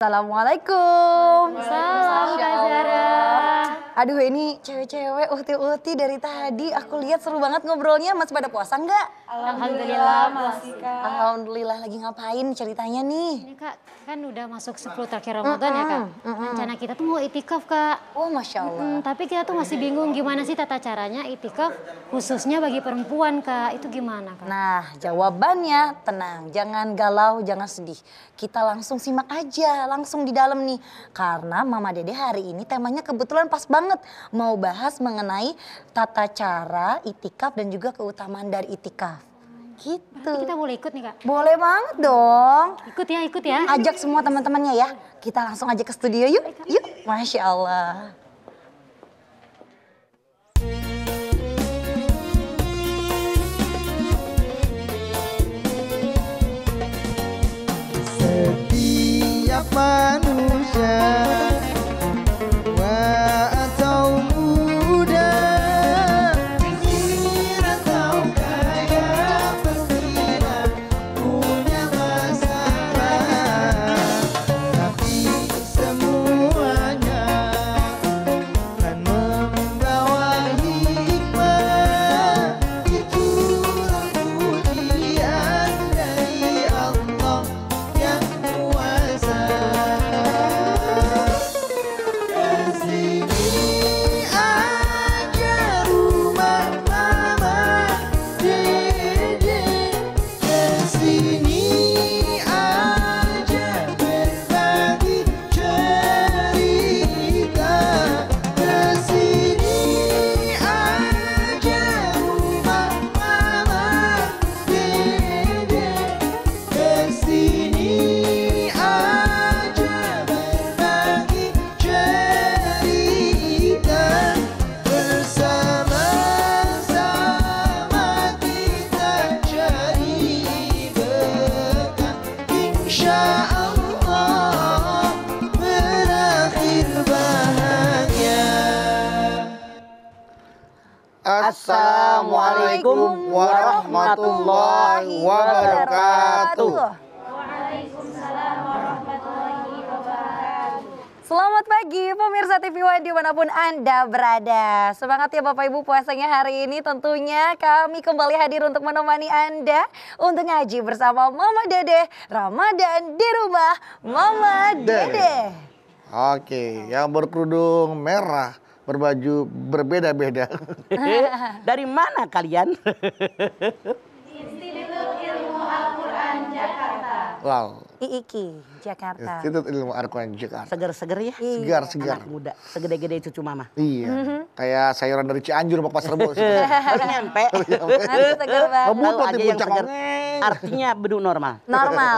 Assalamualaikum. Salam Kak Zara. Aduh ini cewek-cewek uhti-uhti dari tadi. Aku lihat seru banget ngobrolnya. Masih pada puasa nggak? Alhamdulillah masih Kak. Alhamdulillah, lagi ngapain ceritanya nih? Ini Kak kan udah masuk 10 terakhir Ramadan ya Kak. Rencana kita tuh mau itikaf Kak. Oh Masya Allah. Tapi kita tuh masih bingung gimana sih tata caranya itikaf khususnya bagi perempuan Kak. Itu gimana Kak? Nah jawabannya tenang, jangan galau, jangan sedih. Kita langsung simak aja, langsung di dalam nih. Karena Mama Dede hari ini temanya kebetulan pas banget. Mau bahas mengenai tata cara itikaf dan juga keutamaan dari itikaf. Gitu. Berarti kita boleh ikut nih Kak? Boleh banget dong. Ikut ya. Ajak semua teman-temannya ya. Kita langsung aja ke studio yuk. Yuk, Masya Allah. Setiap manusia tua atau muda, miskin atau kaya, pastinya punya masalah. Tapi semuanya kan membawa hikmah. Itulah ujian dari Allah yang kuasa. Kesini aja rumah Mama Dede, kesini aja berbagi cerita, kesini aja rumah Mama Dede, kesini aja berbagi cerita, bersama-sama kita cari berkah, insya Allah berakhir bahagia. Assalamualaikum warahmatullahi wabarakatuh. Selamat pagi pemirsa TV One dimanapun Anda berada. Semangat ya Bapak Ibu puasanya hari ini. Tentunya kami kembali hadir untuk menemani Anda untuk ngaji bersama Mama Dede. Ramadan di rumah Mama Dede. Oke, yang berkerudung merah, berbaju berbeda-beda. Dari mana kalian? Wow, IIKI Jakarta. Institut Ilmu Al-Quran Jakarta. Seger-seger ya? Segar-segar. Anak muda, segede-gede cucu mama. Iya, kayak sayuran dari Cianjur, Pak Pasar Rebo. Baru nyampe. Masih segar banget. Ngebut Tahu di aja yang puncak seger. angin. Artinya beduk normal. Normal.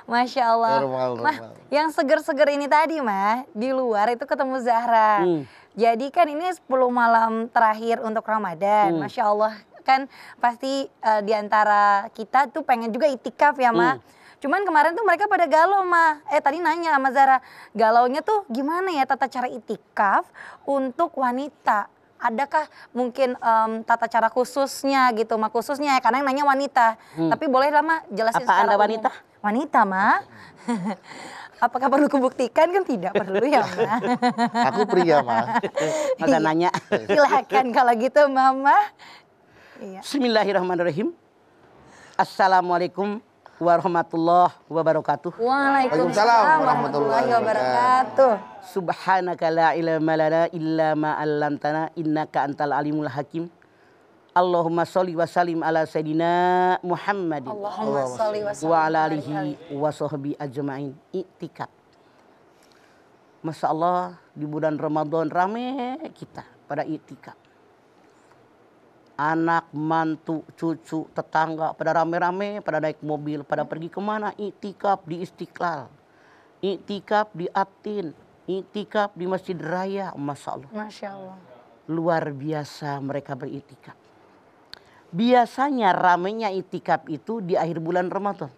Masya Allah. Normal. Mah, yang seger-seger ini tadi mah di luar itu ketemu Zahra. Jadi kan ini 10 malam terakhir untuk Ramadan. Masya Allah kan pasti di antara kita tuh pengen juga itikaf ya mah. Cuman kemarin tuh mereka pada galau mah. Tadi nanya sama Zahra, galaunya tuh gimana ya tata cara itikaf untuk wanita? Adakah mungkin tata cara khususnya gitu, mah khususnya ya, karena yang nanya wanita. Tapi boleh lah mah jelasin Apa secara Anda umum. wanita? Wanita mah. Apakah perlu kubuktikan? Kan tidak perlu ya mah. Aku pria, mah. Masa nanya. Silakan kalau gitu Mama. Iya. Bismillahirrahmanirrahim. Assalamualaikum warahmatullahi wabarakatuh. Waalaikumsalam warahmatullahi wabarakatuh. Subhanaka la ilma lana illa ma 'allamtana innaka antal alimul hakim. Allahumma sholli wa sallim ala sayidina Muhammadin Allahumma sholli wa sallim wa ala alihi wa sahbihi ajmain. Iktikaf. Masya Allah di bulan Ramadan rame kita pada iktikaf. Anak, mantu, cucu, tetangga pada rame-rame, pada naik mobil, pada pergi kemana? Iktikaf di Istiqlal, iktikaf di Atin, iktikaf di Masjid Raya. Masya Allah. Masya Allah. Luar biasa mereka beriktikaf. Biasanya ramenya iktikaf itu di akhir bulan Ramadan.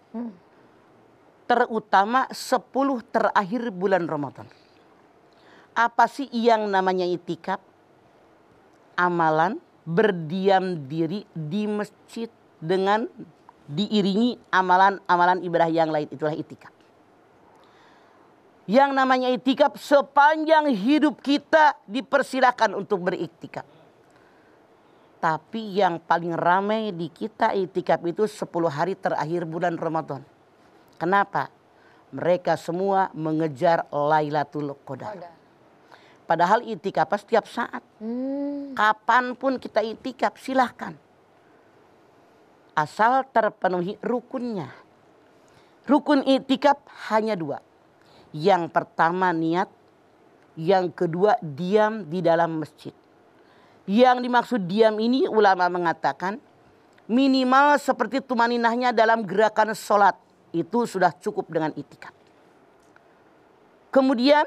Terutama 10 terakhir bulan Ramadan. Apa sih yang namanya iktikaf? Amalan berdiam diri di masjid dengan diiringi amalan-amalan ibadah yang lain, itulah iktikaf. Yang namanya iktikaf sepanjang hidup kita dipersilakan untuk beriktikaf. Tapi yang paling ramai di kita iktikaf itu 10 hari terakhir bulan Ramadan. Kenapa? Mereka semua mengejar Lailatul Qadar. Padahal iktikaf setiap saat. Kapanpun kita iktikaf silahkan. Asal terpenuhi rukunnya. Rukun iktikaf hanya 2. Yang pertama niat, yang kedua diam di dalam masjid. Yang dimaksud diam ini ulama mengatakan minimal seperti tumaninahnya dalam gerakan sholat. Itu sudah cukup dengan iktikaf. Kemudian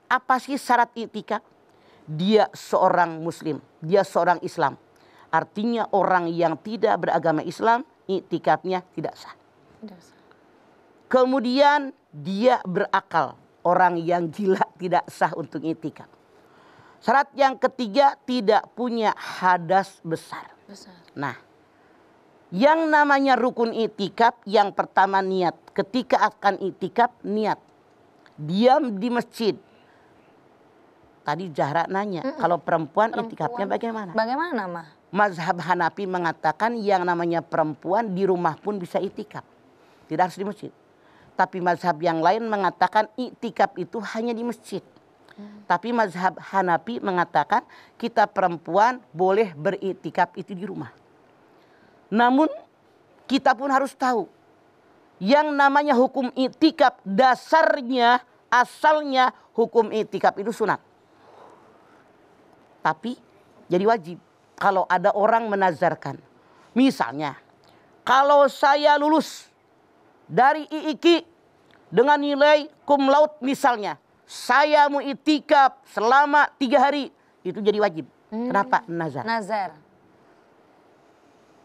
apa sih syarat iktikaf? Dia seorang muslim, dia seorang Islam. Artinya orang yang tidak beragama Islam, iktikafnya tidak sah. Kemudian dia berakal. Orang yang gila tidak sah untuk iktikaf. Syarat yang ketiga tidak punya hadas besar. Nah, yang namanya rukun iktikaf yang pertama niat. Ketika akan iktikaf niat. Diam di masjid. Tadi Zahra nanya, kalau perempuan iktikafnya bagaimana? Bagaimana, Mah? Mazhab Hanafi mengatakan yang namanya perempuan di rumah pun bisa iktikaf. Tidak harus di masjid. Tapi mazhab yang lain mengatakan iktikaf itu hanya di masjid. Tapi mazhab Hanafi mengatakan kita perempuan boleh beriktikaf itu di rumah. Namun kita pun harus tahu yang namanya hukum iktikaf dasarnya, asalnya hukum iktikaf itu sunat. Tapi jadi wajib kalau ada orang menazarkan. Misalnya kalau saya lulus dari IIKI dengan nilai cum laude misalnya. Saya mau iktikaf selama 3 hari. Itu jadi wajib. Kenapa? Nazar. Nazar.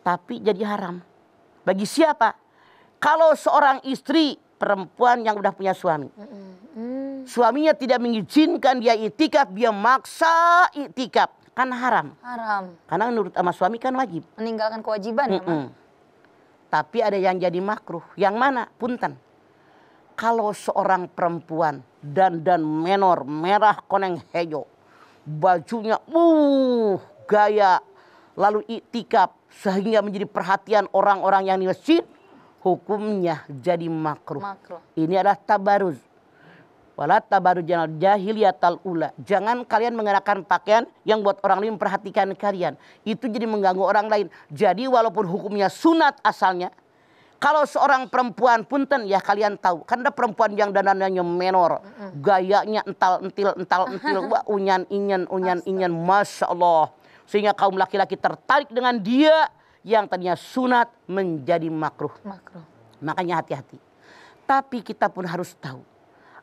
Tapi jadi haram. Bagi siapa? Kalau seorang istri perempuan yang udah punya suami. Suaminya tidak mengizinkan dia iktikaf. Dia maksa iktikaf. Kan haram. Haram. Karena menurut sama suami kan wajib. Meninggalkan kewajiban ya, Mah? Tapi ada yang jadi makruh. Yang mana? Punten. Kalau seorang perempuan dandan menor merah koneng hejo, bajunya gaya, lalu iktikaf sehingga menjadi perhatian orang-orang yang di masjid, hukumnya jadi makruh. Ini adalah tabaruz. Wala tabarujal jahiliyatal ula. Jangan kalian mengenakan pakaian yang buat orang lain memperhatikan kalian. Itu jadi mengganggu orang lain. Jadi walaupun hukumnya sunat asalnya, kalau seorang perempuan punten ya kalian tahu. Karena perempuan yang dandanannya menor. Gayanya ental-entil, wah, unyan-inyan, Masya Allah. Sehingga kaum laki-laki tertarik dengan dia yang tadinya sunat menjadi makruh. Makanya hati-hati. Tapi kita pun harus tahu.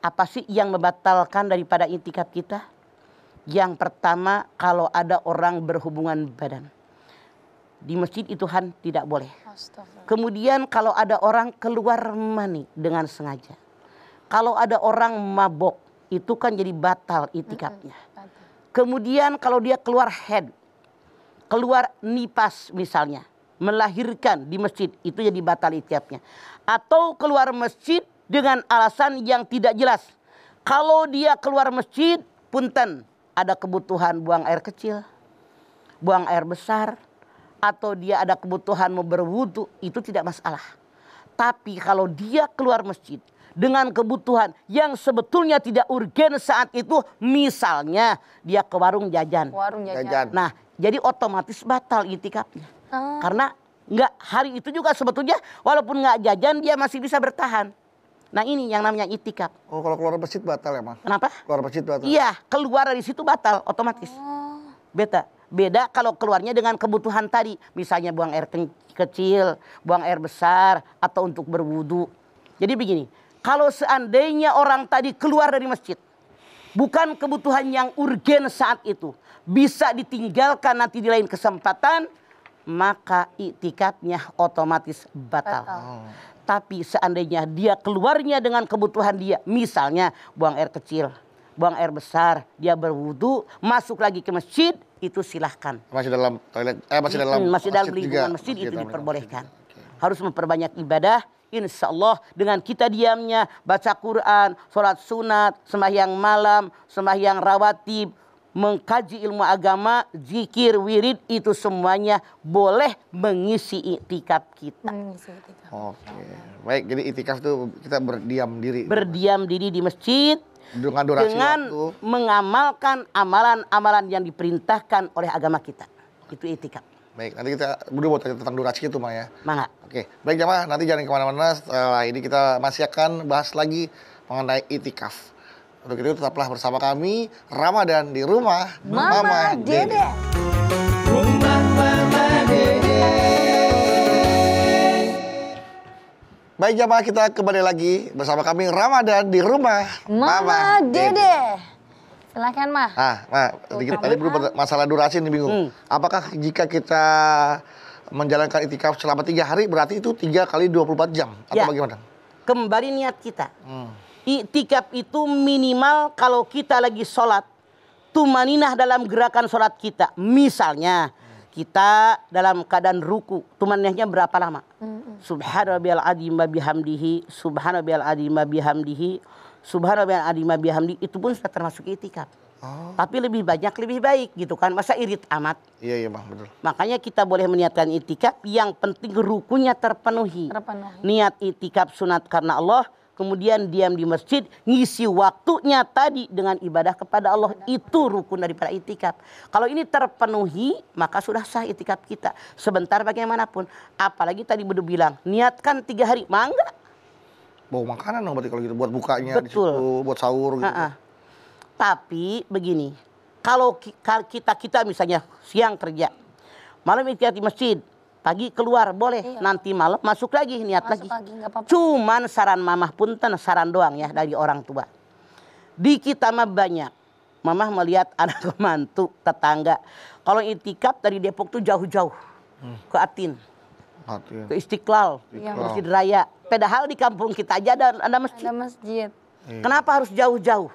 Apa sih yang membatalkan daripada iktikaf kita? Yang pertama kalau ada orang berhubungan badan. Di masjid itu tidak boleh. Kemudian kalau ada orang keluar mani dengan sengaja. Kalau ada orang mabok, itu kan jadi batal iktikafnya. Kemudian kalau dia keluar head, keluar nipas misalnya, melahirkan di masjid, itu jadi batal iktikafnya. Atau keluar masjid dengan alasan yang tidak jelas. Kalau dia keluar masjid, punten, ada kebutuhan buang air kecil, buang air besar, atau dia ada kebutuhan mau berwudu, itu tidak masalah. Tapi kalau dia keluar masjid dengan kebutuhan yang sebetulnya tidak urgen saat itu, misalnya dia ke warung jajan. Nah, jadi otomatis batal iktikafnya. Karena hari itu juga sebetulnya walaupun nggak jajan dia masih bisa bertahan. Nah ini yang namanya iktikaf. Oh kalau keluar masjid batal ya, Mas? Kenapa? Keluar masjid batal. Iya, keluar dari situ batal otomatis. Beda kalau keluarnya dengan kebutuhan tadi. Misalnya buang air kecil, buang air besar, atau untuk berwudu. Jadi begini, kalau seandainya orang tadi keluar dari masjid, bukan kebutuhan yang urgen saat itu, bisa ditinggalkan nanti di lain kesempatan, maka iktikafnya otomatis batal. Tapi seandainya dia keluarnya dengan kebutuhan dia, misalnya buang air kecil, buang air besar, dia berwudu, masuk lagi ke masjid, itu silahkan. Masih dalam toilet, masih dalam lingkungan masjid itu diperbolehkan. Harus memperbanyak ibadah, insya Allah dengan kita diamnya, baca Quran, sholat sunat, sembahyang malam, sembahyang rawatib, mengkaji ilmu agama, zikir, wirid, itu semuanya boleh mengisi iktikaf kita. Oke. Baik, jadi itikaf itu kita berdiam diri. Berdiam diri di masjid Dengan durasi dengan waktu. mengamalkan amalan-amalan yang diperintahkan oleh agama kita. Itu itikaf. Baik, nanti kita berdua mau tanya tentang durasi itu, Ma ya. Mangga. Oke, baik jamaah, nanti jangan kemana-mana. Setelah ini kita masih akan bahas lagi mengenai itikaf. Untuk itu tetaplah bersama kami, Ramadan di rumah Mama Dede. Rumah Mama Dede. Baik jamaah, kita kembali lagi bersama kami, Ramadan di rumah Mama Dede. Silakan, Mah. Tadi belum masalah durasi ini bingung. Apakah jika kita menjalankan itikaf selama 3 hari, berarti itu 3 kali 24 jam? Atau Ya. bagaimana? Kembali niat kita. Iktikaf itu minimal kalau kita lagi sholat, tumaninah dalam gerakan sholat kita. Misalnya kita dalam keadaan ruku, tumaninahnya berapa lama? Subhanallahil azim wa bihamdihi, subhanallahil azim wa bihamdihi, subhanallahil azim wa bihamdihi, itu pun sudah termasuk iktikaf. Tapi lebih banyak lebih baik gitu kan, masa irit amat. Iya, Bang, betul. Makanya kita boleh meniatkan iktikaf, yang penting rukunya terpenuhi. Niat iktikaf sunat karena Allah, kemudian diam di masjid, ngisi waktunya tadi dengan ibadah kepada Allah. Itu rukun daripada iktikaf. Kalau ini terpenuhi, maka sudah sah iktikaf kita. Sebentar bagaimanapun. Apalagi tadi Bedu bilang, niatkan 3 hari. Mangga. Bawa makanan dong berarti kalau gitu, buat bukanya di Betul. situ, buat sahur gitu. Tapi begini, kalau kita misalnya siang kerja, malam iktikaf di masjid, pagi keluar boleh, nanti malam masuk lagi, niat lagi. Nggak apa-apa. Cuman saran mamah punten, saran doang ya dari orang tua. Di kita mah banyak, mamah melihat anak mantu, tetangga. Kalau iktikaf dari Depok tuh jauh-jauh, ke Atin, ke Istiqlal, Masjid Raya. Padahal di kampung kita aja ada masjid. Ada masjid. Kenapa harus jauh-jauh?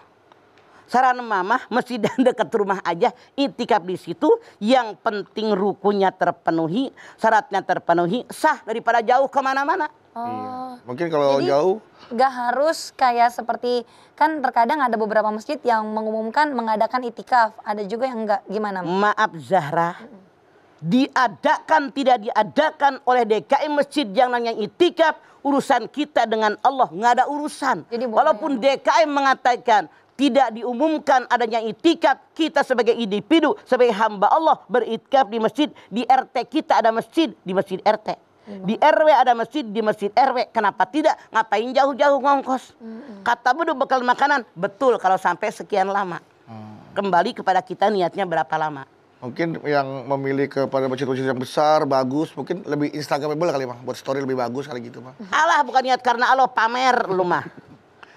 Saran mamah masjid dan dekat rumah aja, iktikaf di situ. Yang penting rukunya terpenuhi, syaratnya terpenuhi, sah daripada jauh kemana-mana. Iya. Mungkin kalau Jadi, jauh, nggak harus kayak seperti, kan terkadang ada beberapa masjid yang mengumumkan mengadakan itikaf. Ada juga yang enggak, gimana? Maaf Zahra, diadakan tidak diadakan oleh DKI masjid yang namanya itikaf, urusan kita dengan Allah nggak ada urusan. Jadi boleh. Walaupun DKI mengatakan tidak diumumkan adanya itikaf, kita sebagai individu, sebagai hamba Allah beritikaf di masjid. Di RT kita ada masjid, di masjid RT. Di RW ada masjid, di masjid RW. Kenapa tidak? Ngapain jauh-jauh ngongkos? Kata Bedu bekal makanan, betul kalau sampai sekian lama. Kembali kepada kita niatnya berapa lama. mungkin yang memilih kepada masjid-masjid yang besar, bagus, mungkin lebih instagramable kali, Bang. Buat story lebih bagus kali gitu, Bang. Allah bukan niat karena Allah, pamer lu mah.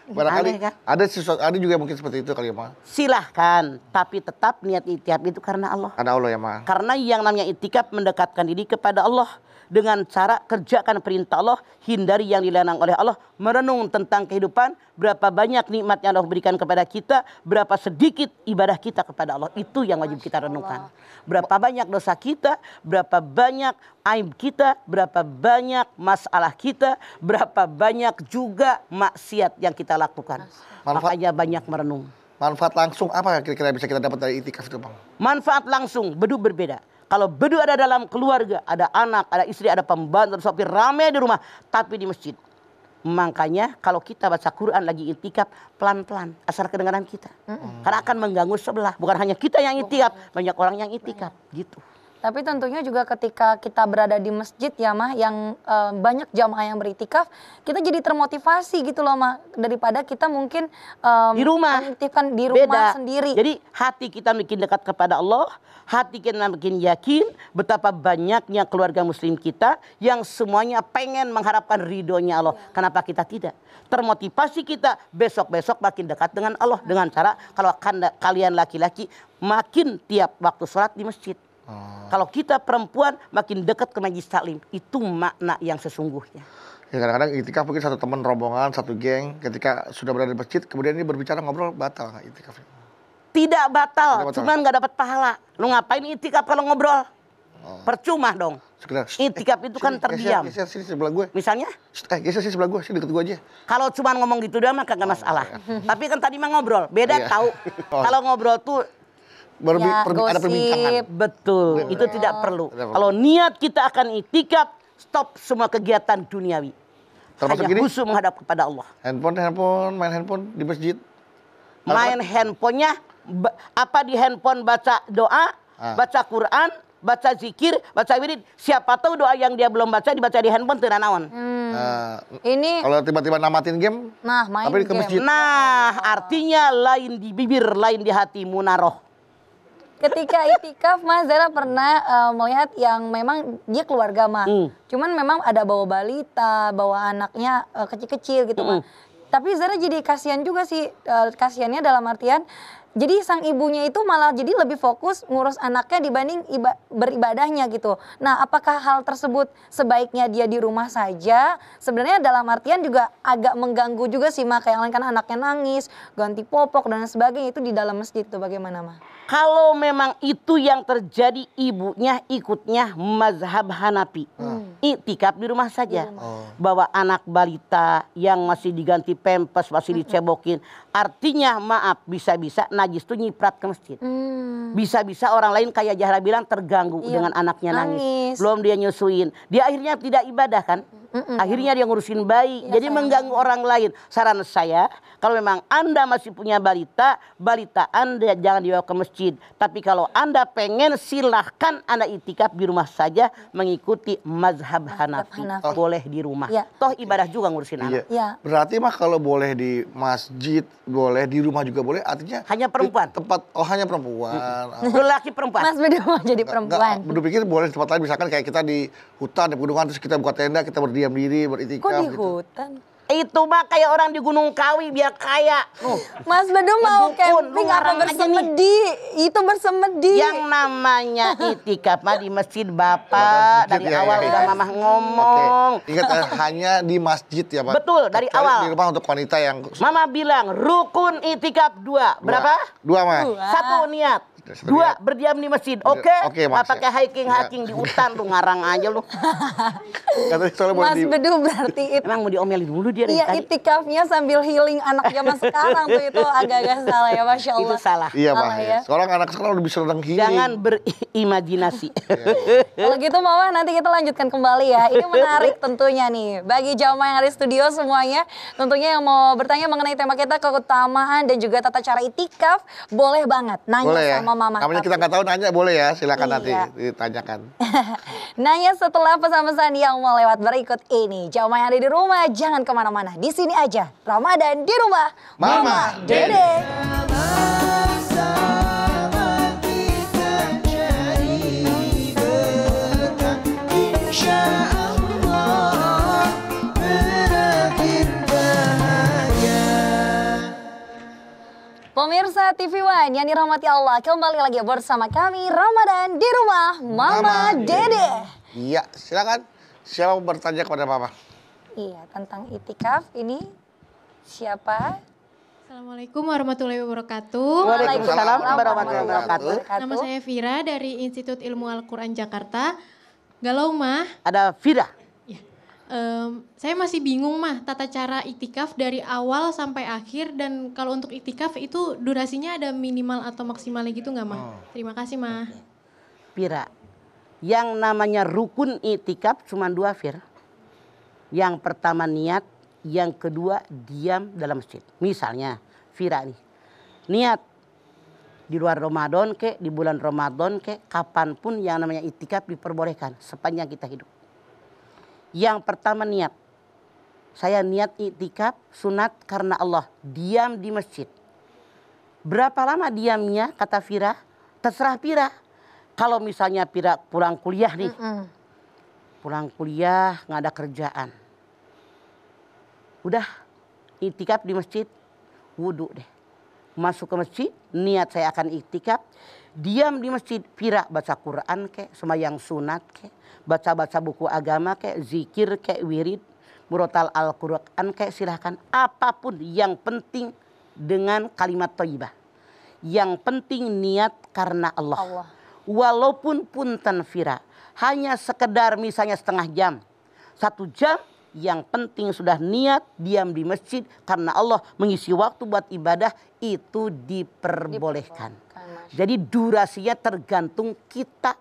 Barangkali Aneh, kan? ada juga mungkin seperti itu kali ya, Bang. Silahkan, tapi tetap niat itikaf itu karena Allah. Ada Allah ya, Bang. Karena yang namanya itikaf mendekatkan diri kepada Allah dengan cara kerjakan perintah Allah, hindari yang dilarang oleh Allah, merenung tentang kehidupan, berapa banyak nikmat yang Allah berikan kepada kita, berapa sedikit ibadah kita kepada Allah. Itu yang wajib kita renungkan. Berapa banyak dosa kita, berapa banyak aib kita, berapa banyak masalah kita, berapa banyak juga maksiat yang kita lakukan. Makanya banyak merenung. Manfaat langsung apa kira-kira bisa kita dapat dari itikaf itu, Bang? Manfaat langsung, Bedu berbeda. Kalau Bedu ada dalam keluarga, ada anak, ada istri, ada pembantu, ada sopir, ramai di rumah, tapi di masjid. Makanya kalau kita baca Quran lagi itikaf, pelan-pelan, asal kedengaran kita. Karena akan mengganggu sebelah. Bukan hanya kita yang itikaf, banyak orang yang itikaf. Gitu. Tapi tentunya juga ketika kita berada di masjid ya Mah, yang banyak jamaah yang beritikaf, kita jadi termotivasi gitu loh Mah, daripada kita mungkin Di rumah. mengiktifkan di rumah Beda. sendiri. Jadi hati kita makin dekat kepada Allah, hati kita makin yakin betapa banyaknya keluarga muslim kita yang semuanya pengen mengharapkan ridhonya Allah. Kenapa kita tidak? Termotivasi kita besok-besok makin dekat dengan Allah dengan cara kalau kalian laki-laki makin tiap waktu sholat di masjid. Kalau kita perempuan makin dekat ke majlis taklim. Itu makna yang sesungguhnya. Ya kadang-kadang itikaf mungkin satu teman rombongan, satu geng, ketika sudah berada di masjid, kemudian ini berbicara ngobrol, batal nggak itikaf? Tidak batal, Tidak batal. cuman nggak dapat pahala. Lu ngapain itikaf kalau ngobrol? Percuma dong. Sekedar, Itikaf itu kan terdiam. Geser sini sebelah gue. Misalnya, Geser sini sebelah gue, sini deket gue aja. kalau cuma ngomong gitu doang mah kagak masalah. Tapi kan tadi mah ngobrol, beda Iya. tahu. Oh. Kalau ngobrol tuh Ya, Ada perbincangan. gosip. betul, itu tidak perlu. Kalau niat kita akan itikaf, stop semua kegiatan duniawi. Termasuk Hanya ini? khusyuk menghadap kepada Allah. Main handphone di masjid. Main handphonenya, apa di handphone baca doa, baca Quran, baca zikir, baca wirid. Siapa tahu doa yang dia belum baca dibaca di handphone tidak naon. Ini Kalau tiba-tiba namatin game, main tapi ke game. masjid. Nah, artinya lain di bibir, lain di hati, munaroh. Ketika itikaf Mas Zara pernah melihat yang memang dia keluarga mah. Cuman memang ada bawa balita, bawa anaknya kecil-kecil gitu mah. Tapi Zara jadi kasihan juga sih, kasihannya dalam artian jadi sang ibunya itu malah jadi lebih fokus ngurus anaknya dibanding beribadahnya gitu. Nah, apakah hal tersebut sebaiknya dia di rumah saja? Sebenarnya dalam artian juga agak mengganggu juga sih mah, kayak kan anaknya nangis, ganti popok dan sebagainya itu di dalam masjid itu bagaimana mah? Kalau memang itu yang terjadi, ibunya ikutnya mazhab Hanafi. Itikaf di rumah saja. Bawa anak balita yang masih diganti pempes, masih dicebokin. Artinya maaf, bisa-bisa najis itu nyiprat ke masjid. Bisa-bisa orang lain kayak Zahra bilang terganggu dengan anaknya nangis. Belum dia nyusuin. Dia akhirnya tidak ibadah kan. Akhirnya dia ngurusin bayi. Jadi mengganggu orang lain. Saran saya, kalau memang Anda masih punya balita Anda jangan dibawa ke masjid. Tapi kalau Anda pengen, silahkan Anda itikaf di rumah saja mengikuti mazhab Hanafi. Boleh di rumah. Toh ibadah juga ngurusin anak. Berarti mah kalau boleh di masjid, boleh di rumah juga boleh. Artinya hanya perempuan. Hanya perempuan. Lelaki perempuan. Mas berdua jadi perempuan. Berdua pikir boleh di tempat lain, misalkan kayak kita di hutan, di pegunungan, terus kita buka tenda, kita berdiam diri, beritikaf. Kok di gitu. hutan? Itu mah kayak orang di Gunung Kawi biar kaya. Mas Bedu mau Ngedukun, camping lu apa ngarang aja bersemedi? Itu bersemedi. Yang namanya itikaf mah di masjid Bapak. Dari awal udah Mamah ngomong. Ingat hanya di masjid ya Pak? Betul, dari Kecuali awal. di rumah untuk wanita yang... Mama bilang rukun itikaf 2. Berapa? 2 mah. 1 niat. 2 berdiam di masjid. Oke? Oke, Nggak Mas, pakai hiking di hutan lu ngarang aja lu. Katanya soalnya boleh Mas Bedu berarti Emang mau diomelin dulu dia dari iya tadi. itikafnya sambil healing anak zaman sekarang tuh itu agak-agak salah ya, Masya Allah. Itu salah. Iya Pak. Salah ya. Sekarang anak sekarang udah bisa renang healing. Jangan berimajinasi. Kalau gitu Mama nanti kita lanjutkan kembali ya. Ini menarik tentunya nih bagi jamaah yang ada di studio semuanya. Tentunya yang mau bertanya mengenai tema kita keutamaan dan juga tata cara itikaf, boleh banget nanya Boleh ya? sama Mama. Namanya kita nggak tahu nanya boleh ya, silakan nanti Iya. ditanyakan. Nanya setelah pesan-pesan yang mau lewat berikut ini. Jamaah yang ada di rumah jangan kemana-mana. Di sini aja. Ramadan di rumah. Mama Dede. Sama kita cari berkah, insya Allah berakhir bahagia. Pemirsa TV One yang dirahmati Allah, kembali lagi bersama kami Ramadan di rumah Mama Dede. Iya, silakan. Siapa mau bertanya kepada Mama? Iya, tentang itikaf ini siapa? Assalamualaikum warahmatullahi wabarakatuh. Waalaikumsalam warahmatullahi wabarakatuh. Nama saya Vira dari Institut Ilmu Al-Quran Jakarta. Galau mah, Ada Vira. ya, saya masih bingung mah tata cara itikaf dari awal sampai akhir, dan kalau untuk itikaf itu durasinya ada minimal atau maksimalnya gitu nggak mah? Terima kasih mah. Vira. Yang namanya rukun itikaf cuma 2 Vira. Yang pertama niat, yang kedua diam dalam masjid. Misalnya Vira nih, niat di luar Ramadan ke, di bulan Ramadan ke, kapanpun yang namanya itikaf diperbolehkan sepanjang kita hidup. Yang pertama niat, saya niat itikaf sunat karena Allah, diam di masjid. Berapa lama diamnya kata Vira? Terserah Vira. Kalau misalnya Vira pulang kuliah nih, pulang kuliah nggak ada kerjaan. Udah itikaf di masjid, wudhu deh. Masuk ke masjid, niat saya akan itikaf. Diam di masjid, Vira baca Quran kek, sembahyang sunat kek, baca-baca buku agama kek, zikir kek, wirid, murotal Al-Quran kek, silahkan. Apapun yang penting dengan kalimat thayyibah. Yang penting niat karena Allah. walaupun punten Fira, hanya sekedar misalnya setengah jam, 1 jam, yang penting sudah niat diam di masjid karena Allah mengisi waktu buat ibadah itu diperbolehkan. Jadi durasinya tergantung kita,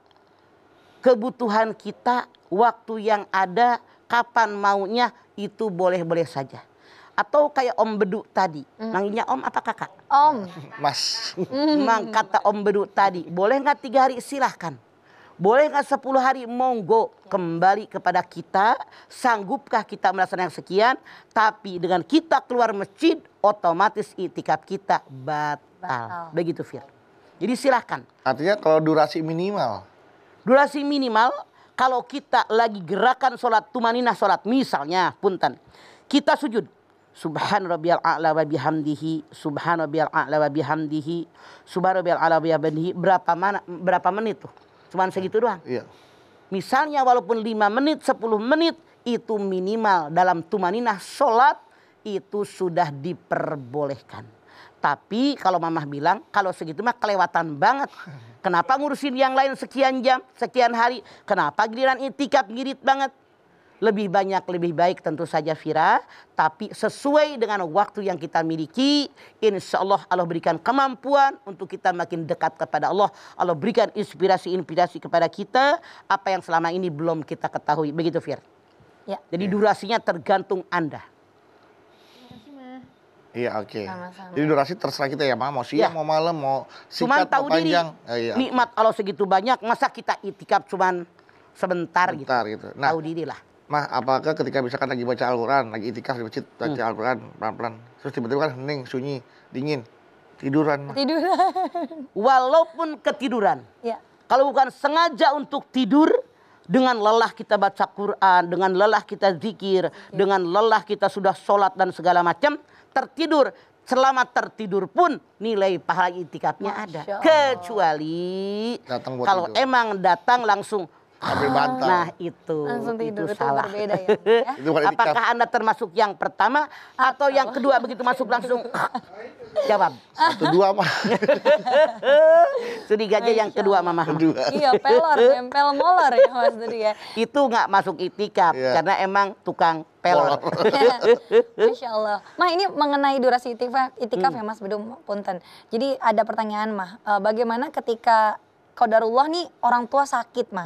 kebutuhan kita, waktu yang ada, kapan maunya itu boleh-boleh saja. Atau kayak Om Bedu tadi, manggilnya Om apa Kakak? Om. Mas. Mang kata Om Bedu tadi, boleh nggak 3 hari silahkan. Boleh nggak 10 hari monggo, kembali kepada kita. Sanggupkah kita melaksanakan sekian? Tapi dengan kita keluar masjid, otomatis itikaf kita batal. Begitu Fir. Jadi silahkan. Artinya kalau durasi minimal. Durasi minimal kalau kita lagi gerakan sholat tumaninah sholat. Misalnya punten. Kita sujud. Subhan rabbiyal a'la wa bihamdihi. Subhan rabbiyal a'la wa bihamdihi. Subhan rabbiyal a'la wa bihamdihi. Berapa menit tuh? Cuman segitu doang. Iya. Misalnya walaupun 5 menit, 10 menit. Itu minimal dalam tumaninah sholat. Itu sudah diperbolehkan. Tapi kalau mamah bilang kalau segitu mah kelewatan banget. Kenapa ngurusin yang lain sekian jam, sekian hari? Kenapa giliran itikaf ngirit banget? Lebih banyak, lebih baik tentu saja Fira. Tapi sesuai dengan waktu yang kita miliki. Insya Allah Allah berikan kemampuan untuk kita makin dekat kepada Allah. Allah berikan inspirasi-inspirasi kepada kita. Apa yang selama ini belum kita ketahui. Begitu Fir. Ya. Jadi durasinya tergantung Anda. Iya, oke. Sama-sama. Jadi durasi terserah kita ya, Ma. Mau siang, Ya. mau malam, mau Cuman singkat, tahu mau diri panjang. Iya. nikmat Allah segitu banyak. Masa kita itikaf cuman sebentar Bentar gitu. Nah, Tahu diri lah. Ma, apakah ketika misalkan lagi baca Al-Quran, lagi itikaf di masjid, baca Al-Quran pelan-pelan, terus tiba-tiba kan hening, sunyi, dingin, tiduran. Ma. Tidur. Walaupun ketiduran. Ya. Kalau bukan sengaja untuk tidur, dengan lelah kita baca Quran, dengan lelah kita zikir, dengan lelah kita sudah sholat dan segala macam, tertidur. Selama tertidur pun nilai pahala itikafnya ada. Masya Allah. Kecuali Datang buat kalau tidur. emang datang langsung Ambil bantal. nah itu Langsung tidur, itu salah. berbeda ya, ya. Itu bukan itikaf. Apakah Anda termasuk yang pertama atau yang kedua begitu masuk langsung jawab? 1, 2, Ma. Curiganya yang kedua Mama. Kedua. Iya, pelor, nempel molor ya Mas Dudi ya. Itu nggak masuk itikaf Iya. karena emang tukang pelor. Masya Allah. Mah ini mengenai durasi itikaf ya Mas Bedum punten. Jadi ada pertanyaan Mah, bagaimana ketika qadarullah nih orang tua sakit Mah.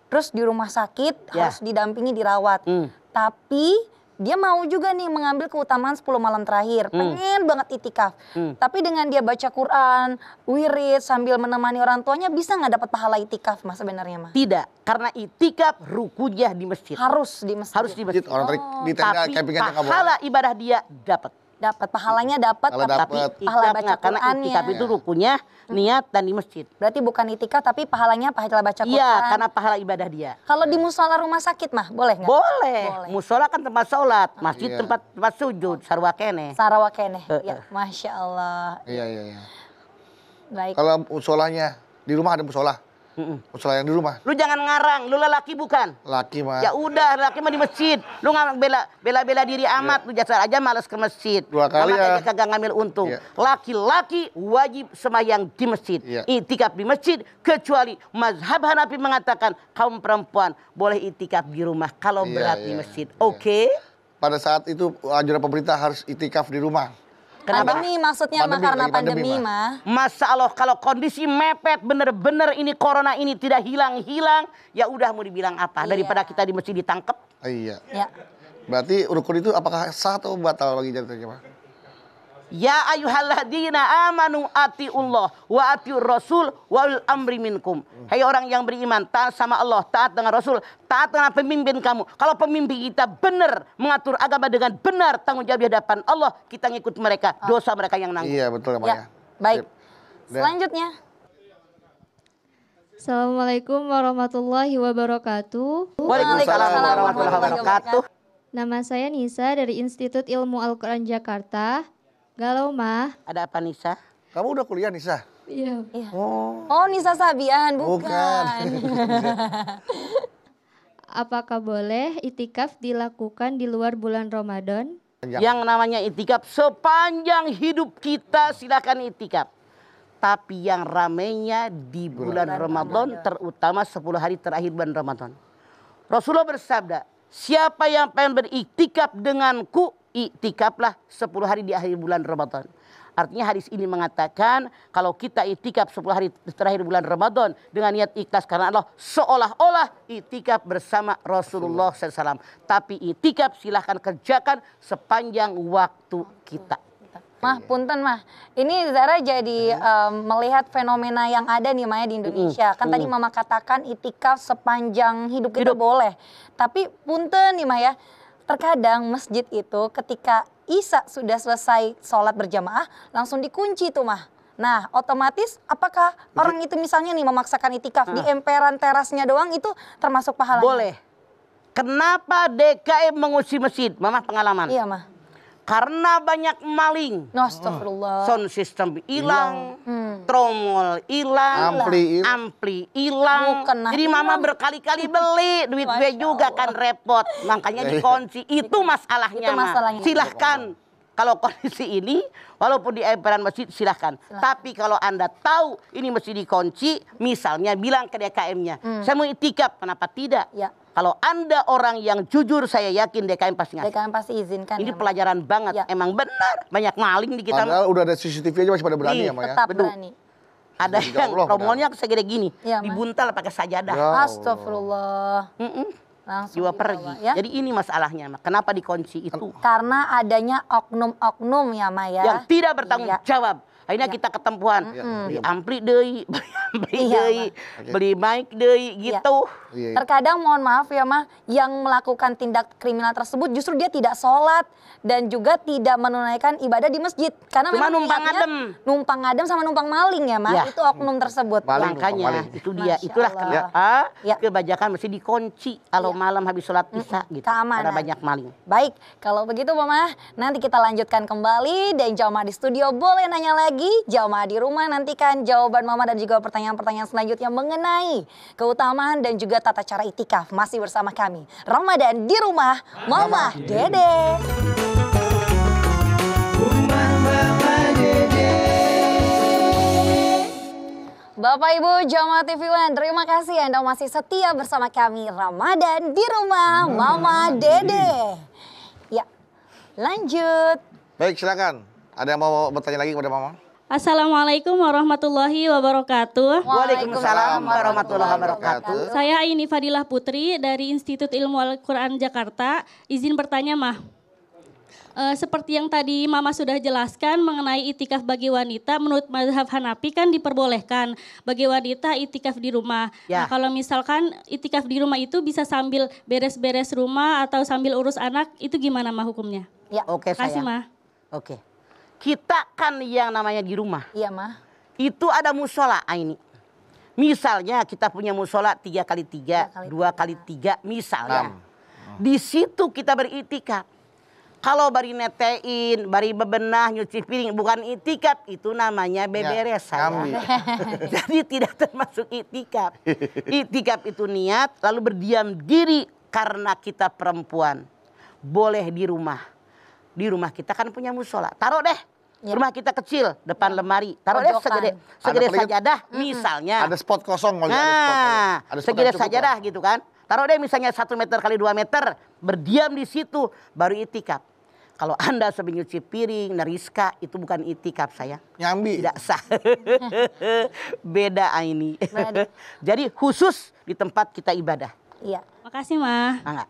Terus di rumah sakit Ya. harus didampingi dirawat. Tapi dia mau juga nih mengambil keutamaan 10 malam terakhir. Pengen banget itikaf. Tapi dengan dia baca Quran, wirid sambil menemani orang tuanya bisa nggak dapat pahala itikaf Mas sebenarnya Mah? Tidak, karena itikaf rukunnya di masjid. Harus di masjid. Harus di masjid. Orang tadi di tenda Tapi campingan yang nggak boleh. pahala ibadah dia dapat. Dapat pahalanya dapat Kalau tapi dapat. Tapi pahala itikaf baca nggak, karena Qur'annya. itikaf itu rukunnya niat dan di masjid. Berarti bukan itikaf tapi pahalanya pahala baca Quran. Iya, karena pahala ibadah dia. Kalau di musola rumah sakit mah boleh nggak? Boleh. Boleh. Musola kan tempat sholat, masjid Iya. tempat sujud, sarwa kene. Sarawak keneh. Ya, Masya Allah. Iya. Baik. Kalau musolanya, di rumah ada musola. Musola yang di rumah. Lu jangan ngarang, lu lelaki bukan? Laki, Ma. Ya udah, lelaki mah di masjid. Lu nggak bela diri amat, lu jasar aja malas ke masjid. 2 kali Amat ya. aja kagak ngambil untung. Iya. Laki-laki wajib semayang di masjid. Iya. Itikaf di masjid, kecuali mazhab Hanafi mengatakan kaum perempuan boleh itikaf di rumah kalau Iya, berat di iya, masjid. iya. Oke? Pada saat itu anjuran pemerintah harus itikaf di rumah. Kenapa? Pandemi maksudnya mah Pandemi, karena lagi pandemi, pandemi mah. mah. Masa Allah kalau kondisi mepet bener-bener ini corona ini tidak hilang-hilang, ya udah mau dibilang apa? Iya. Daripada kita di masjid ditangkep. Iya. Ya. Berarti rukun itu apakah sah atau batal bagi jatuhnya, Ma? Ya ayyuhalladzina amanu atiullah wa atiur rasul wa ulil amri minkum. Hai orang yang beriman, taat sama Allah, taat dengan Rasul, taat dengan pemimpin kamu. Kalau pemimpin kita benar mengatur agama dengan benar, tanggung jawab di hadapan Allah, kita ngikut mereka, dosa mereka yang nanggung. Iya, betul, Ma. Ya. Baik. Sip. Selanjutnya. Assalamualaikum warahmatullahi wabarakatuh. Waalaikumsalam warahmatullahi wabarakatuh. Nama saya Nisa dari Institut Ilmu Al-Quran Jakarta. Galau mah. Ada apa Nisa? Kamu udah kuliah, Nisa? Iya. Iya. Oh, Oh, Nisa Sabian, bukan. bukan. Apakah boleh itikaf dilakukan di luar bulan Ramadan? Yang namanya itikaf sepanjang hidup kita silakan itikaf. Tapi yang ramainya di bulan Ramadan, terutama 10 hari terakhir bulan Ramadan. Rasulullah bersabda, siapa yang pengen beriktikaf denganku, iktikaflah 10 hari di akhir bulan Ramadan. Artinya hadis ini mengatakan kalau kita iktikaf 10 hari terakhir bulan Ramadan dengan niat ikhlas karena Allah, seolah-olah iktikaf bersama Rasulullah SAW. Tapi iktikaf silahkan kerjakan sepanjang waktu kita. Mah, punten mah. Ini Zara jadi melihat fenomena yang ada nih Maya di Indonesia. Kan tadi Mama katakan itikaf sepanjang hidup kita boleh. Tapi punten nih Maya, terkadang masjid itu ketika Isya sudah selesai sholat berjamaah langsung dikunci tuh mah. Nah otomatis apakah orang itu misalnya nih memaksakan itikaf di emperan terasnya doang itu termasuk pahalanya? Boleh. Kenapa DKM mengunci masjid? Mama pengalaman. Iya mah. Karena banyak maling. Astagfirullah. Sound system hilang, tromol hilang, ampli hilang. Jadi mama berkali-kali beli, duit gue juga kan repot. Makanya dikunci. Itu masalahnya. Silahkan. Kalau kondisi ini, walaupun di emperan masjid silahkan. Tapi kalau Anda tahu ini mesti dikunci, misalnya bilang ke DKM-nya, saya mau itikaf, kenapa tidak? Ya. Kalau Anda orang yang jujur, saya yakin DKM pasti ngasih. DKM pasti izinkan. Ini ya, pelajaran banget. Ya. Emang benar. Banyak maling di kita. Padahal udah ada CCTV aja masih pada berani ya, Maya. Tetap berani. Ada yang tromolnya segede gini. Ya, dibuntal pakai sajadah. Ya. Astagfirullah. Langsung Jiwa dibawa, pergi. ya. Jadi ini masalahnya. Kenapa dikunci itu? Karena adanya oknum-oknum ya Maya. Yang tidak bertanggung Iya. jawab. Akhirnya kita ketempuhan. Beli ampli deui, beli ampli deui, beli mic deui gitu. Terkadang mohon maaf ya mah, yang melakukan tindak kriminal tersebut justru dia tidak sholat dan juga tidak menunaikan ibadah di masjid. Karena Cuma memang numpang niatnya adem. Numpang adem sama numpang maling ya mah, Ya. itu oknum tersebut. Makanya itu dia. Masya Itulah Allah. kenapa Ya. kebajakan mesti dikunci kalau malam habis sholat isya gitu. Keamanan. Karena banyak maling. Baik, kalau begitu Mama, nanti kita lanjutkan kembali dan jamaah di studio boleh nanya lagi, jamaah di rumah nantikan jawaban Mama dan juga pertanyaan-pertanyaan selanjutnya mengenai keutamaan dan juga tata cara itikaf. Masih bersama kami, Ramadan di rumah Mama Dede. Bapak Ibu jamaah TV One, terima kasih Anda masih setia bersama kami Ramadan di rumah Mama Dede. Ya, lanjut. Baik, silakan. Ada yang mau bertanya lagi kepada Mama? Assalamualaikum warahmatullahi wabarakatuh. Waalaikumsalam warahmatullahi wabarakatuh. Saya Aini Fadilah Putri dari Institut Ilmu Al-Quran Jakarta. Izin bertanya Mah. Seperti yang tadi Mama sudah jelaskan mengenai itikaf bagi wanita, menurut mazhab Hanafi kan diperbolehkan bagi wanita itikaf di rumah. Ya. Nah, kalau misalkan itikaf di rumah itu bisa sambil beres-beres rumah atau sambil urus anak, itu gimana Mah hukumnya? Ya, Oke Kasih sayang. Mah. Oke. Kita kan yang namanya di rumah. iya Mah. Itu ada musola ini. Misalnya kita punya musola 3x3, 2x3 misalnya. Di situ kita beritikaf. Kalau bari netein, bari bebenah, nyuci piring, bukan itikaf, itu namanya beberes sayang. Jadi tidak termasuk itikaf. Itikaf itu niat lalu berdiam diri karena kita perempuan. Boleh di rumah. Di rumah kita kan punya musola. Taruh deh. Rumah kita kecil, depan lemari. Taruh deh segede sajadah misalnya. Ada spot kosong kalau Nah, segede sajadah gitu kan. Taruh deh misalnya 1 meter kali 2 meter. Berdiam di situ baru itikaf. Kalau Anda sambil nyuci piring, neriska, itu bukan itikaf saya. Nyambi. Tidak sah. Beda ini. Jadi khusus di tempat kita ibadah. Iya. Makasih Mah. Enggak.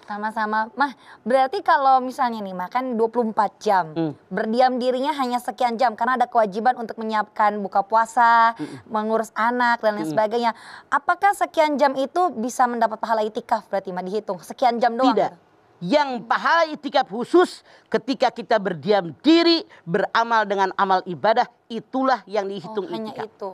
Sama-sama. Mah, berarti kalau misalnya nih makan 24 jam, berdiam dirinya hanya sekian jam karena ada kewajiban untuk menyiapkan buka puasa, mengurus anak dan lain sebagainya. Apakah sekian jam itu bisa mendapat pahala itikaf berarti Mah dihitung? Sekian jam doang? Tidak. Yang pahala itikaf khusus ketika kita berdiam diri, beramal dengan amal ibadah, itulah yang dihitung hanya itikaf. itu.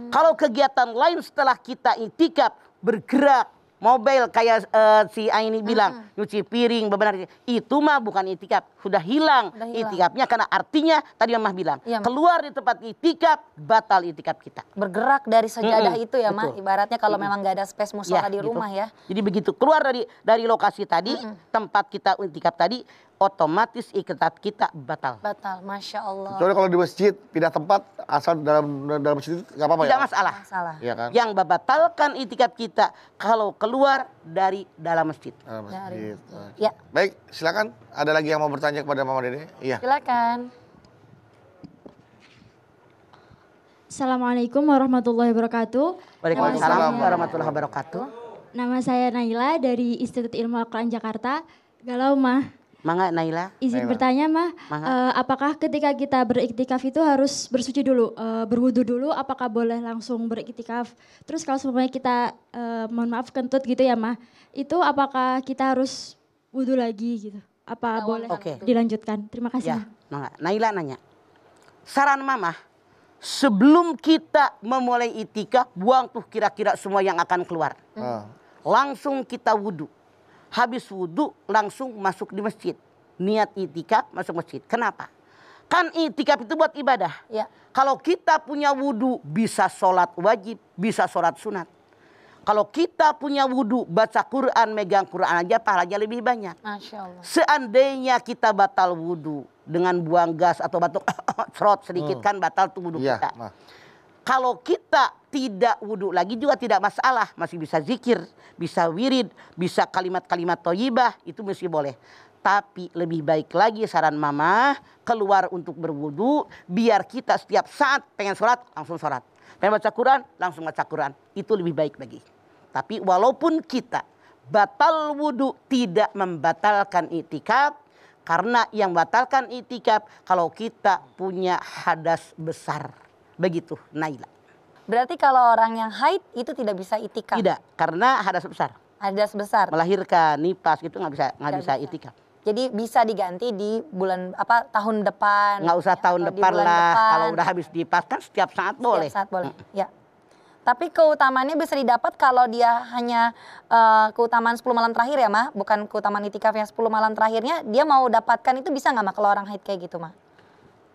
Kalau kegiatan lain setelah kita itikaf, bergerak, mobil kayak si Aini bilang, nyuci piring, bebenah, itu mah bukan itikaf, sudah hilang itikafnya karena artinya tadi Mama bilang, keluar di tempat itikaf, batal itikaf kita. Bergerak dari sajadah itu ya Mah, ibaratnya kalau memang gak ada space musola di gitu. rumah ya. Jadi begitu keluar dari lokasi tadi, tempat kita itikaf tadi, otomatis itikaf kita batal. Batal, Masya Allah. Kecuali kalau di masjid pindah tempat asal dalam masjid itu nggak apa-apa ya? Tidak masalah. Masalah. Iya kan? Yang membatalkan itikaf kita kalau keluar dari dalam masjid. Dalam masjid. Ya, Baik, silakan. Ada lagi yang mau bertanya kepada Mama Dede? Iya. silakan. Assalamualaikum warahmatullahi wabarakatuh. Waalaikumsalam warahmatullahi wabarakatuh. Nama saya Naila dari Institut Ilmu Al-Quran Jakarta. Galau mah, Mangga Naila. izin Naila. bertanya mah, Mangga. apakah ketika kita beriktikaf itu harus bersuci dulu, berwudu dulu? Apakah boleh langsung beriktikaf? Terus kalau semuanya kita, mohon maaf kentut gitu ya mah, itu apakah kita harus wudu lagi gitu? Apa boleh Oke. dilanjutkan? Terima kasih. Ya, Mah. Mangga. Naila nanya. Saran Mama, sebelum kita memulai itikaf, buang tuh kira-kira semua yang akan keluar. Ah. Langsung kita wudhu. Habis wudhu langsung masuk di masjid. Niat itikaf masuk masjid. Kenapa? Kan itikaf itu buat ibadah. Ya. Kalau kita punya wudhu bisa sholat wajib, bisa sholat sunat. Kalau kita punya wudhu, baca Quran, megang Quran aja pahalanya lebih banyak. Masya Allah. Seandainya kita batal wudhu dengan buang gas atau batuk serot sedikit kan batal tuh wudhu Iya. kita. Nah. Kalau kita tidak wudhu lagi juga tidak masalah. Masih bisa zikir, bisa wirid, bisa kalimat-kalimat thayyibah, itu mesti boleh. Tapi lebih baik lagi saran Mama, keluar untuk berwudhu, biar kita setiap saat pengen sholat, langsung sholat. Pengen baca Quran, langsung baca Quran. Itu lebih baik lagi. Tapi walaupun kita batal wudhu tidak membatalkan itikaf, karena yang batalkan itikaf kalau kita punya hadas besar. Begitu Naila. Berarti kalau orang yang haid itu tidak bisa itikaf? Tidak, karena hadas besar. Hadas besar. Melahirkan, nipas gitu nggak bisa bisa. itikaf. Jadi bisa diganti di bulan tahun depan. Nggak usah ya, tahun atau di depan bulan lah. depan. Kalau udah habis nipas kan setiap saat boleh. Setiap saat boleh. Ya. Tapi keutamaannya bisa didapat kalau dia hanya keutamaan 10 malam terakhir ya Mah, bukan keutamaan itikaf yang 10 malam terakhirnya, dia mau dapatkan itu bisa nggak Mah kalau orang haid kayak gitu Mah?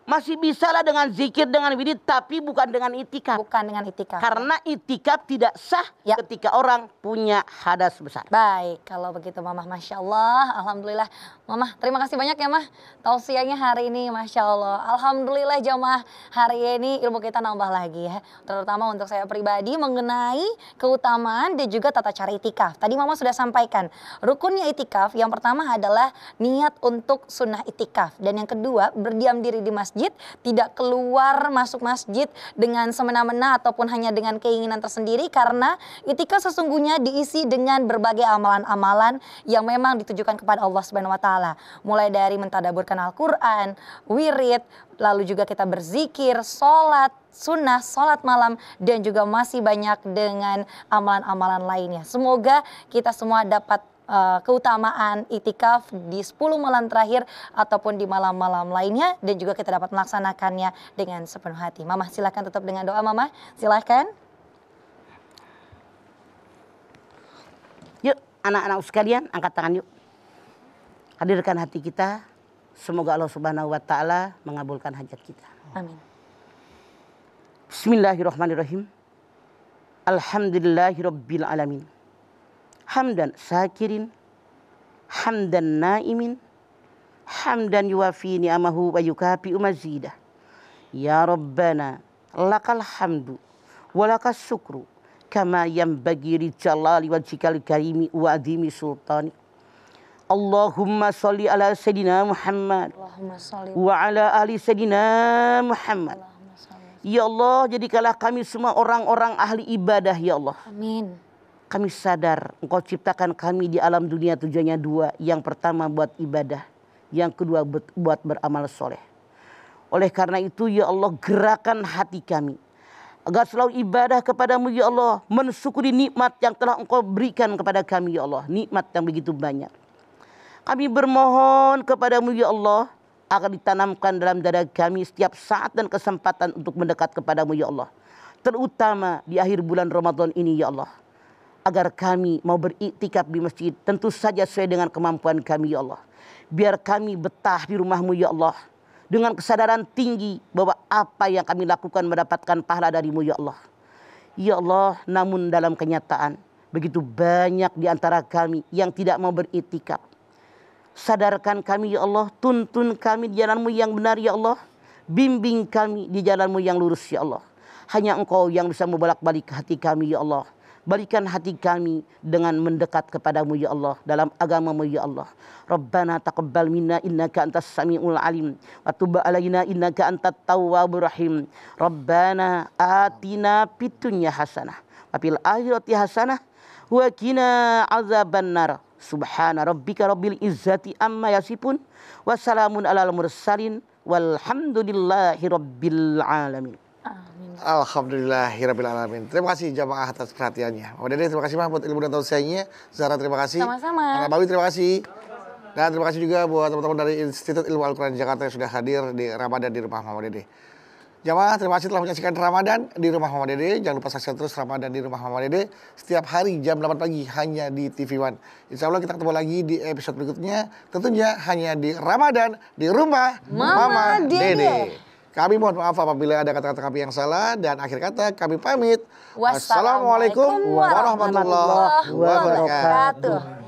Masih bisa lah dengan zikir, dengan wirid, tapi bukan dengan itikaf. Bukan dengan itikaf. Karena itikaf tidak sah Ya. ketika orang punya hadas besar. Baik, kalau begitu Mamah, Masya Allah, Alhamdulillah. Mamah, terima kasih banyak ya Mah, tausiahnya hari ini, Masya Allah. Alhamdulillah jamaah, hari ini ilmu kita nambah lagi ya. Terutama untuk saya pribadi mengenai keutamaan dan juga tata cara itikaf. Tadi Mama sudah sampaikan, rukunnya itikaf yang pertama adalah niat untuk sunnah itikaf. Dan yang kedua, berdiam diri di masjid, tidak keluar masuk masjid dengan semena-mena ataupun hanya dengan keinginan tersendiri, karena itikaf sesungguhnya diisi dengan berbagai amalan-amalan yang memang ditujukan kepada Allah Subhanahu wa taala. Mulai dari mentadaburkan Al-Qur'an, wirid, lalu juga kita berzikir, sholat sunnah, sholat malam, dan juga masih banyak dengan amalan-amalan lainnya. Semoga kita semua dapat keutamaan itikaf di 10 malam terakhir ataupun di malam-malam lainnya, dan juga kita dapat melaksanakannya dengan sepenuh hati. Mamah silakan tutup dengan doa. Mamah silakan. Yuk anak-anak sekalian angkat tangan yuk. Hadirkan hati kita. Semoga Allah Subhanahu wa taala mengabulkan hajat kita. Amin. Bismillahirrahmanirrahim. Alhamdulillahirabbil alamin. Hamdan syakirin, hamdan naimin, hamdan yuwafi ni'amahu wa yukafi mazidah. Ya Rabbana, lakal hamdu, walakas syukru, kama yanbaghi li jalali wajhikal karimi wa adhimi sultani. Allahumma salli ala Sayyidina Muhammad Allahumma sholli wa ala ali Sayyidina Muhammad. Allahumma sholli. Ya Allah, jadikanlah kami semua orang-orang ahli ibadah ya Allah. Amin. Kami sadar Engkau ciptakan kami di alam dunia tujuannya dua. Yang pertama buat ibadah, yang kedua buat beramal soleh. Oleh karena itu ya Allah, gerakan hati kami agar selalu ibadah kepadamu ya Allah, mensyukuri nikmat yang telah Engkau berikan kepada kami ya Allah, nikmat yang begitu banyak. Kami bermohon kepadamu ya Allah, agar ditanamkan dalam dada kami setiap saat dan kesempatan untuk mendekat kepadamu ya Allah. Terutama di akhir bulan Ramadan ini ya Allah, agar kami mau beriktikaf di masjid, tentu saja sesuai dengan kemampuan kami ya Allah. Biar kami betah di rumahmu ya Allah, dengan kesadaran tinggi bahwa apa yang kami lakukan mendapatkan pahala darimu ya Allah. Ya Allah, namun dalam kenyataan begitu banyak di antara kami yang tidak mau beriktikaf. Sadarkan kami ya Allah, tuntun kami di jalan-Mu yang benar ya Allah. Bimbing kami di jalan-Mu yang lurus ya Allah. Hanya Engkau yang bisa membolak-balik hati kami ya Allah. Balikan hati kami dengan mendekat kepadamu ya Allah, dalam agamamu ya Allah. Rabbana taqabbal minna innaka antas samiul alim wa tub alaina innaka antat tawwabur rahim. Rabbana atina fid dunya hasanah wa fil akhirati hasanah wa qina azabannar. Subhana rabbika rabbil izzati amma yasifun wa salamun alal mursalin walhamdulillahi rabbil alamin. Alhamdulillahirrabbilalamin. Terima kasih jamaah atas perhatiannya. Mama Dede terima kasih Mah buat ilmu dan tausiahnya. Zara terima kasih. Sama-sama. Nabawi terima kasih. Dan terima kasih juga buat teman-teman dari Institut Ilmu Al-Quran Jakarta yang sudah hadir di Ramadan di rumah Mama Dede. Jamaah terima kasih telah menyaksikan Ramadan di rumah Mama Dede. Jangan lupa saksikan terus Ramadan di rumah Mama Dede setiap hari jam 8 pagi hanya di TV One. Insya Allah kita ketemu lagi di episode berikutnya. Tentunya hanya di Ramadan di rumah Mama Dede. Kami mohon maaf apabila ada kata-kata kami yang salah dan akhir kata kami pamit. Wassalamualaikum warahmatullahi wabarakatuh.